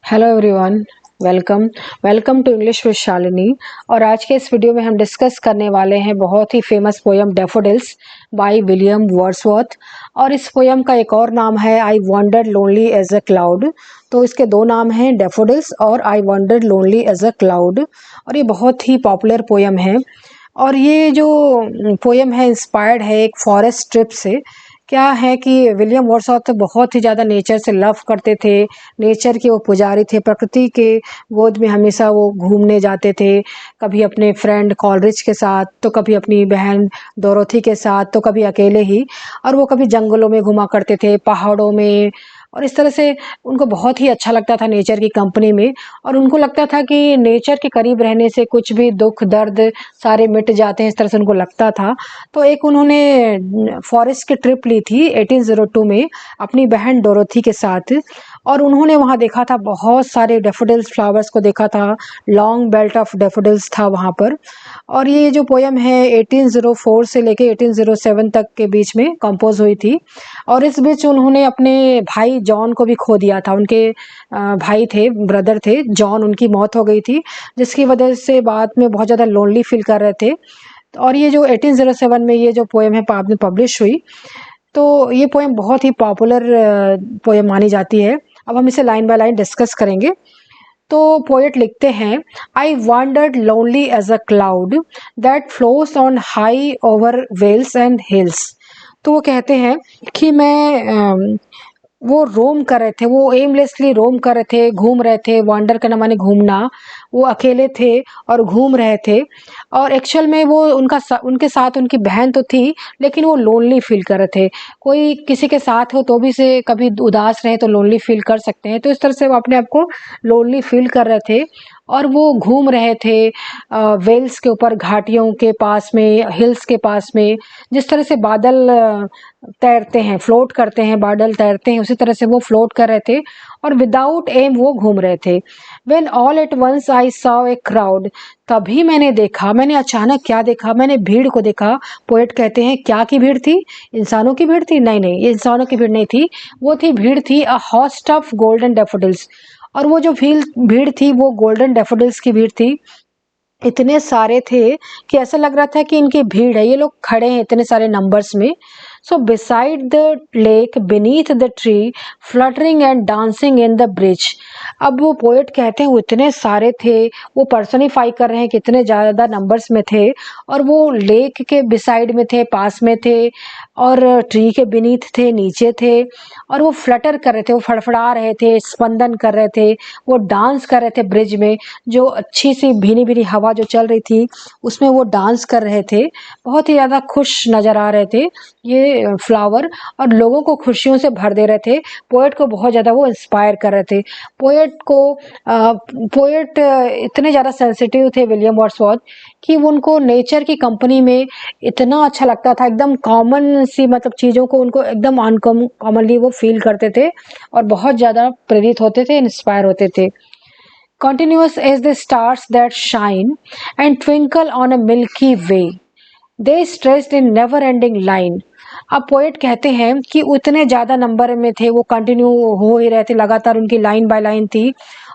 Hello everyone. Welcome welcome to English with Shalini. और आज के इस वीडियो में हम डिस्कस करने वाले हैं बहुत ही famous poem daffodils by William Wordsworth. और इस पोयम का एक और नाम है I wandered lonely as a cloud. तो इसके दो नाम हैं, डैफोडिल्स और I wandered lonely as a cloud. और ये बहुत ही पॉपुलर पोयम है। और ये जो पोयम है इंस्पायर्ड है एक फॉरेस्ट ट्रिप से। क्या है कि विलियम वर्ड्सवर्थ बहुत ही ज़्यादा नेचर से लव करते थे, नेचर के वो पुजारी थे, प्रकृति के गोद में हमेशा वो घूमने जाते थे। कभी अपने फ्रेंड कॉलरिज के साथ, तो कभी अपनी बहन डोरोथी के साथ, तो कभी अकेले ही। और वो कभी जंगलों में घुमा करते थे, पहाड़ों में। और इस तरह से उनको बहुत ही अच्छा लगता था नेचर की कंपनी में। और उनको लगता था कि नेचर के करीब रहने से कुछ भी दुख दर्द सारे मिट जाते हैं, इस तरह से उनको लगता था। तो एक उन्होंने फॉरेस्ट की ट्रिप ली थी 1802 में अपनी बहन डोरोथी के साथ। और उन्होंने वहाँ देखा था बहुत सारे डैफोडिल्स फ्लावर्स को देखा था, लॉन्ग बेल्ट ऑफ डैफोडिल्स था वहाँ पर। और ये जो पोयम है 1804 से लेके 1807 तक के बीच में कंपोज हुई थी। और इस बीच उन्होंने अपने भाई जॉन को भी खो दिया था। उनके भाई थे, ब्रदर थे जॉन, उनकी मौत हो गई थी, जिसकी वजह से बाद में बहुत ज़्यादा लोनली फील कर रहे थे। और ये जो 1807 में ये जो पोएम है बाद में पब्लिश हुई। तो ये पोएम बहुत ही पॉपुलर पोएम मानी जाती है। अब हम इसे लाइन बाय लाइन डिस्कस करेंगे। तो पोएट लिखते हैं, I wandered lonely as a cloud that floats on high over vales and hills. तो वो कहते हैं कि वो रोम कर रहे थे, वो एमलेसली रोम कर रहे थे, घूम रहे थे। वॉन्डर करना माने घूमना। वो अकेले थे और घूम रहे थे। और एक्चुअल में वो उनके साथ उनकी बहन तो थी, लेकिन वो लोनली फील कर रहे थे। कोई किसी के साथ हो तो भी से कभी उदास रहे तो लोनली फील कर सकते हैं। तो इस तरह से वो अपने आप को लोनली फील कर रहे थे। और वो घूम रहे थे वेल्स के ऊपर, घाटियों के पास में, हिल्स के पास में। जिस तरह से बादल तैरते हैं, फ्लोट करते हैं, बादल तैरते हैं, उसी तरह से वो फ्लोट कर रहे थे। और विदाउट एम वो घूम रहे थे। When all at once I saw a crowd. तभी मैंने देखा, मैंने अचानक क्या देखा, मैंने भीड़ को देखा। पोएट कहते हैं क्या की भीड़ थी? इंसानों की भीड़ थी? नहीं नहीं, ये इंसानों की भीड़ नहीं थी। वो थी, भीड़ थी अ हॉस्ट ऑफ गोल्डन डैफोडिल्स। और वो जो भीड़ थी वो गोल्डन डैफोडिल्स की भीड़ थी। इतने सारे थे कि ऐसा लग रहा था कि इनकी भीड़ है, ये लोग खड़े हैं इतने सारे नंबर्स में। So beside the lake beneath the tree fluttering and dancing in the breeze. अब वो पोएट कहते हैं वो इतने सारे थे, वो पर्सनिफाई कर रहे हैं कि इतने ज़्यादा नंबर्स में थे। और वो लेक के बिसाइड में थे, पास में थे, और ट्री के बीनीथ थे, नीचे थे। और वो फ्लटर कर रहे थे, वो फड़फड़ा रहे थे, स्पंदन कर रहे थे, वो डांस कर रहे थे ब्रिज में। जो अच्छी सी भीनी भीनी हवा जो चल रही थी उसमें वो डांस कर रहे थे। बहुत ही ज़्यादा खुश नज़र आ रहे थे ये फ्लावर, और लोगों को खुशियों से भर दे रहे थे। पोएट को बहुत ज़्यादा वो इंस्पायर कर रहे थे। पोएट इतने ज़्यादा सेंसिटिव थे विलियम वर्ड्सवर्थ कि उनको नेचर की कंपनी में इतना अच्छा लगता था। एकदम कॉमन सी मतलब चीज़ों को उनको एकदम अनकॉमनली वो फील करते थे और बहुत ज़्यादा प्रेरित होते थे, इंस्पायर होते थे। Continuous as the stars that shine and twinkle on a milky way, they stretched in never ending line। अब पोएट कहते हैं कि उतने ज़्यादा नंबर में थे, वो कंटिन्यू हो ही रहे थे, लगातार उनकी लाइन बाय लाइन थी।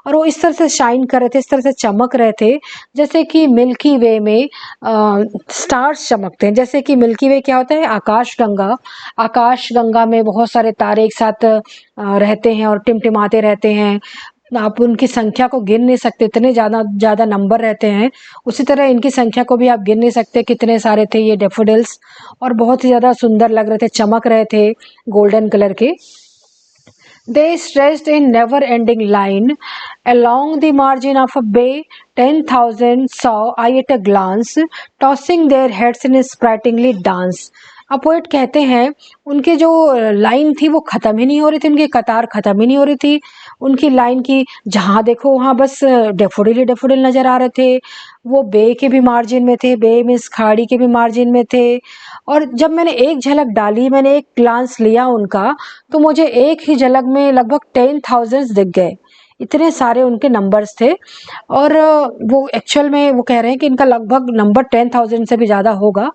और वो इस तरह से शाइन कर रहे थे, इस तरह से चमक रहे थे, जैसे कि मिल्की वे में स्टार्स चमकते हैं। जैसे कि मिल्की वे क्या होता है? आकाशगंगा। आकाशगंगा में बहुत सारे तारे एक साथ रहते हैं और टिमटिमाते रहते हैं। आप उनकी संख्या को गिन नहीं सकते, इतने ज़्यादा नंबर रहते हैं। उसी तरह इनकी संख्या को भी आप गिन नहीं सकते, कितने सारे थे ये डैफोडिल्स। और बहुत ही ज़्यादा सुंदर लग रहे थे, चमक रहे थे गोल्डन कलर के। They stretched in never-ending line along the margin of a bay. 10,000 saw I at a glance, tossing their heads in a sprightly dance। अब पोएट कहते हैं उनकी जो लाइन थी वो ख़त्म ही नहीं हो रही थी, उनकी कतार ख़त्म ही नहीं हो रही थी। उनकी लाइन की जहाँ देखो वहाँ बस डैफोडिल ही डैफोडिल नज़र आ रहे थे। वो बे के भी मार्जिन में थे, बे मीन्स खाड़ी के भी मार्जिन में थे। और जब मैंने एक झलक डाली, मैंने एक ग्लांस लिया उनका, तो मुझे एक ही झलक में लगभग 10,000 दिख गए। इतने सारे उनके नंबर्स थे। और वो एक्चुअल में वो कह रहे हैं कि इनका लगभग नंबर 10,000 से भी ज़्यादा होगा।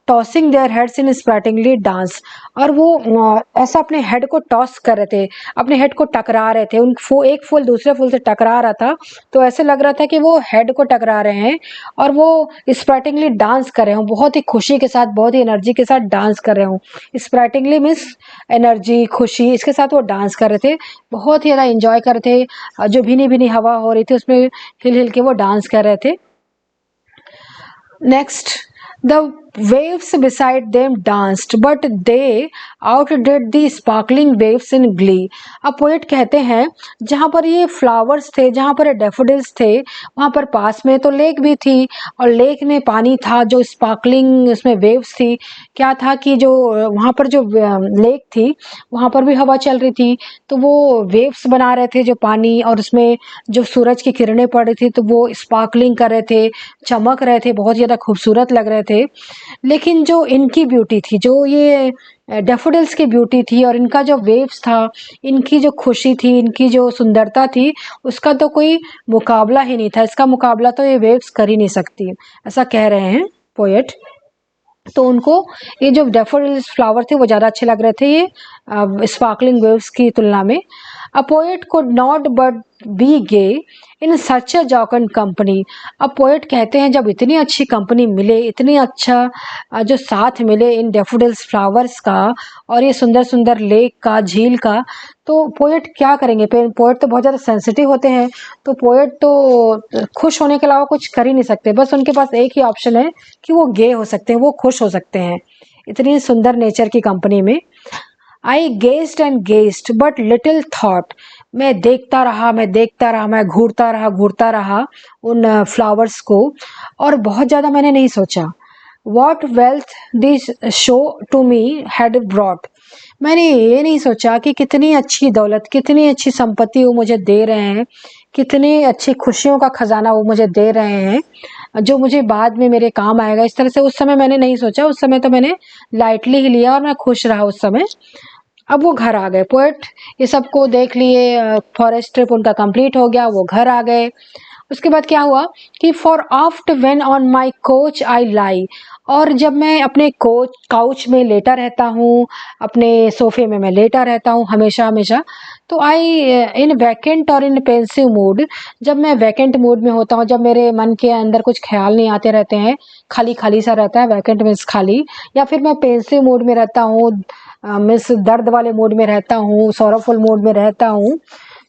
Tossing their heads in sprightly dance, और वो ऐसा अपने हेड को टॉस कर रहे थे, अपने हेड को टकरा रहे थे। एक फूल दूसरे फूल से टकरा रहा था, तो ऐसे लग रहा था कि वो हेड को टकरा रहे हैं और वो स्प्रैटिंगली डांस कर रहे हो, बहुत ही खुशी के साथ, बहुत ही एनर्जी के साथ डांस कर रहे हो। स्प्रैटिंगली मीन्स एनर्जी, खुशी, इसके साथ वो डांस कर रहे थे, बहुत ही ज़्यादा इंजॉय कर रहे थे। जो भीनी भीनी हवा हो रही थी उसमें हिल हिल के वो डांस कर रहे थे। Next, the waves beside them danced, but they outdid the sparkling waves in glee. अब पोएट कहते हैं जहाँ पर ये फ्लावर्स थे, जहाँ पर डैफोडिल्स थे, वहाँ पर पास में तो लेक भी थी, और लेक में पानी था जो स्पार्कलिंग, उसमें वेव्स थी। क्या था कि जो वहाँ पर जो लेक थी वहाँ पर भी हवा चल रही थी, तो वो वेव्स बना रहे थे जो पानी, और उसमें जो सूरज की किरणें पड़ रही थी तो वो स्पार्कलिंग कर रहे थे, चमक रहे थे, बहुत ज़्यादा खूबसूरत लग रहे थे। लेकिन जो इनकी ब्यूटी थी, जो ये डैफोडिल्स की ब्यूटी थी, और इनका जो वेव्स था, इनकी जो खुशी थी, इनकी जो सुंदरता थी, उसका तो कोई मुकाबला ही नहीं था। इसका मुकाबला तो ये वेव्स कर ही नहीं सकती, ऐसा कह रहे हैं पोएट। तो उनको ये जो डैफोडिल्स फ्लावर थे वो ज़्यादा अच्छे लग रहे थे ये स्पार्कलिंग वेव्स की तुलना में। A poet could not but be gay in such a jocund company. अब पोएट कहते हैं जब इतनी अच्छी कंपनी मिले, इतनी अच्छा जो साथ मिले इन डैफोडिल्स फ्लावर्स का और ये सुंदर सुंदर लेक का, झील का, तो पोएट क्या करेंगे? पोएट तो बहुत ज़्यादा सेंसिटिव होते हैं, तो पोएट तो खुश होने के अलावा कुछ कर ही नहीं सकते। बस उनके पास एक ही ऑप्शन है कि वो गे हो सकते हैं, वो खुश हो सकते हैं इतनी सुंदर नेचर की कंपनी में। I gazed and gazed but little thought, मैं देखता रहा, मैं देखता रहा, मैं घूरता रहा उन फ्लावर्स को, और बहुत ज़्यादा मैंने नहीं सोचा। What wealth this show to me had brought, मैंने ये नहीं सोचा कि कितनी अच्छी दौलत, कितनी अच्छी संपत्ति वो मुझे दे रहे हैं, कितनी अच्छी खुशियों का खजाना वो मुझे दे रहे हैं, जो मुझे बाद में मेरे काम आएगा। इस तरह से उस समय मैंने नहीं सोचा, उस समय तो मैंने लाइटली ही लिया और मैं खुश रहा उस समय। अब वो घर आ गए, पोएट ये सबको देख लिए, फॉरेस्ट ट्रिप उनका कंप्लीट हो गया, वो घर आ गए। उसके बाद क्या हुआ कि for oft when on my couch I lie, और जब मैं अपने काउच में लेटा रहता हूँ, अपने सोफे में मैं लेटा रहता हूँ हमेशा हमेशा, तो आई इन वैकेंट और इन पेंसिव मूड, जब मैं वैकेंट मूड में होता हूँ, जब मेरे मन के अंदर कुछ ख्याल नहीं आते रहते हैं, खाली खाली सा रहता है, वैकेंट मीन्स खाली, या फिर मैं पेंसिव मूड में रहता हूँ, मीन्स दर्द वाले मूड में रहता हूँ, सॉरोफुल मूड में रहता हूँ,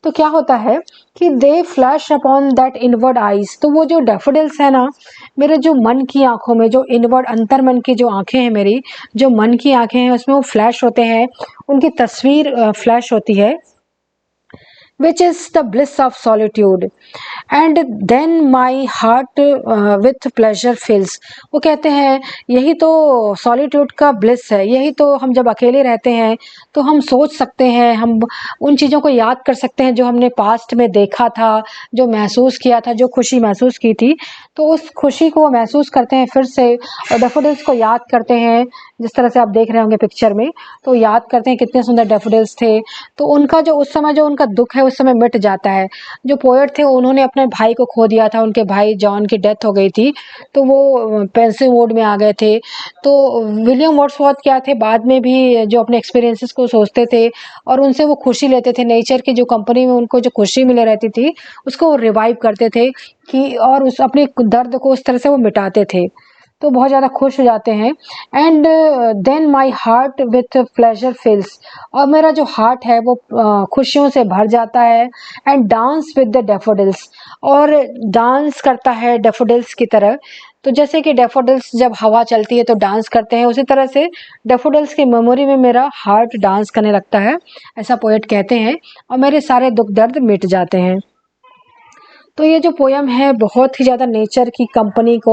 तो क्या होता है कि दे flash upon that inward eyes, तो वो जो डैफोडिल्स है ना, मेरे जो मन की आंखों में, जो इनवर्ड अंतर मन की जो आंखें हैं मेरी, जो मन की आंखें हैं उसमें वो फ्लैश होते हैं, उनकी तस्वीर फ्लैश होती है, which is the bliss of solitude, and then my heart with pleasure fills। वो कहते हैं यही तो सॉलिट्यूड का ब्लिस है, यही तो हम जब अकेले रहते हैं तो हम सोच सकते हैं, हम उन चीज़ों को याद कर सकते हैं जो हमने पास्ट में देखा था, जो महसूस किया था, जो खुशी महसूस की थी, तो उस खुशी को महसूस करते हैं फिर से, और डैफोडिल्स को याद करते हैं, जिस तरह से आप देख रहे होंगे पिक्चर में, तो याद करते हैं कितने सुंदर डैफोडिल्स थे, तो उनका जो उस समय जो उनका दुख है उस समय मिट जाता है। जो पोएट थे उन्होंने अपने भाई को खो दिया था, उनके भाई जॉन की डेथ हो गई थी, तो वो पेंसिव मोड में आ गए थे। तो विलियम वर्ड्सवर्थ क्या थे, बाद में भी जो अपने एक्सपीरियंसेस को सोचते थे और उनसे वो खुशी लेते थे, नेचर की जो कंपनी में उनको जो खुशी मिले रहती थी उसको वो रिवाइव करते थे कि, और उस अपने दर्द को उस तरह से वो मिटाते थे, तो बहुत ज़्यादा खुश हो जाते हैं। And then my heart with pleasure fills, और मेरा जो हार्ट है वो खुशियों से भर जाता है। And dance with the daffodils, और डांस करता है डैफोडिल्स की तरह, तो जैसे कि डैफोडिल्स जब हवा चलती है तो डांस करते हैं, उसी तरह से डैफोडिल्स की मेमोरी में मेरा हार्ट डांस करने लगता है, ऐसा पोएट कहते हैं, और मेरे सारे दुख दर्द मिट जाते हैं। तो ये जो पोयम है बहुत ही ज़्यादा नेचर की कंपनी को,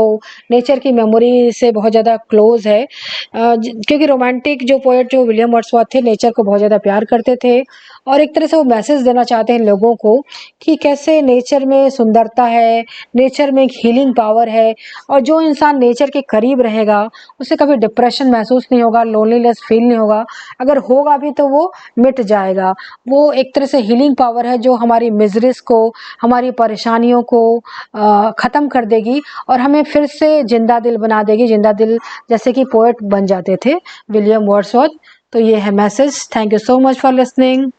नेचर की मेमोरी से बहुत ज़्यादा क्लोज है, क्योंकि रोमांटिक जो पोएट जो विलियम वर्ड्सवर्थ थे नेचर को बहुत ज़्यादा प्यार करते थे, और एक तरह से वो मैसेज देना चाहते हैं लोगों को कि कैसे नेचर में सुंदरता है, नेचर में एक हीलिंग पावर है और जो इंसान नेचर के करीब रहेगा उसे कभी डिप्रेशन महसूस नहीं होगा, लोनलीनेस फील नहीं होगा, अगर होगा भी तो वो मिट जाएगा। वो एक तरह से हीलिंग पावर है जो हमारी मिजरीज को, हमारी परेशानियों को ख़त्म कर देगी और हमें फिर से जिंदा दिल बना देगी, जिंदा दिल जैसे कि पोएट बन जाते थे विलियम वर्ड्सवर्थ। तो ये है message. Thank you so much for listening.